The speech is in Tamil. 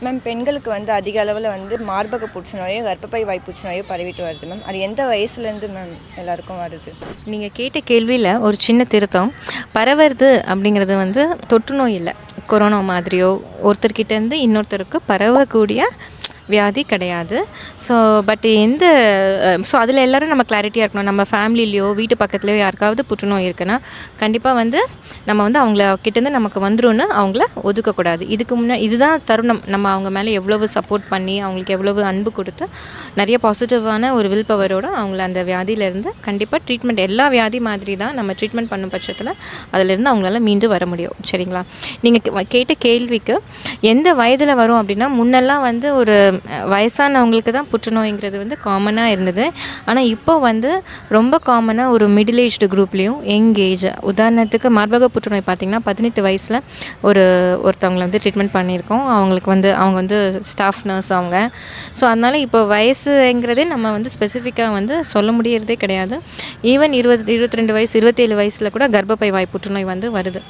மேம் பெண்களுக்கு வந்து அதிக அளவில் வந்து மார்பக புற்றுநோயோ கர்ப்பப்பை வாய் புற்றுநோயோ பரவிட்டு வருது மேம். அது எந்த வயசுலேருந்து மேம் எல்லாருக்கும் வருது? நீங்கள் கேட்ட கேள்வியில் ஒரு சின்ன திருத்தம். பரவுறது அப்படிங்கிறது வந்து தொற்று நோய் இல்லை. கொரோனா மாதிரியோ ஒருத்தர்கிட்டேருந்து இன்னொருத்தருக்கு பரவக்கூடிய வியாதி கிடையாது. ஸோ பட் ஸோ அதில் எல்லோரும் நம்ம கிளாரிட்டியாக இருக்கணும். நம்ம ஃபேமிலிலேயோ வீட்டு பக்கத்துலேயோ யாருக்காவது புற்றுநோய் இருக்குன்னா கண்டிப்பாக வந்து நம்ம வந்து அவங்கள கிட்டேருந்து நமக்கு வந்துரும்னு அவங்கள ஒதுக்கக்கூடாது. இதுதான் தருணம். நம்ம அவங்க மேலே எவ்வளவு சப்போர்ட் பண்ணி அவங்களுக்கு எவ்வளவு அன்பு கொடுத்து நிறைய பாசிட்டிவான ஒரு வில் பவரோடு அவங்கள அந்த வியாதியிலேருந்து கண்டிப்பாக ட்ரீட்மெண்ட் எல்லா வியாதி மாதிரி தான் நம்ம ட்ரீட்மெண்ட் பண்ணும் பட்சத்தில் அதிலேருந்து அவங்களால மீண்டு வர முடியும். சரிங்களா? நீங்கள் கேட்ட கேள்விக்கு எந்த வயதில் வரும் அப்படின்னா, முன்னெல்லாம் வந்து ஒரு வயசானவங்களுக்கு தான் புற்றுநோய்ங்கிறது வந்து காமனாக இருந்தது. ஆனால் இப்போ வந்து ரொம்ப காமனாக ஒரு மிடில் ஏஜ்டு குரூப்லேயும் யங் ஏஜ், உதாரணத்துக்கு மார்பக புற்றுநோய் பார்த்திங்கன்னா 18 வயசில் ஒருத்தவங்களை வந்து ட்ரீட்மெண்ட் பண்ணியிருக்கோம். அவங்க வந்து ஸ்டாஃப் நர்ஸ் அவங்க. ஸோ அதனால் இப்போ வயசுங்கிறதே நம்ம வந்து ஸ்பெசிஃபிக்காக வந்து சொல்ல முடியறதே கிடையாது. ஈவன் 22 வயசு 27 வயசில் கூட கர்ப்பப்பை வாய் புற்றுநோய் வந்து வருது.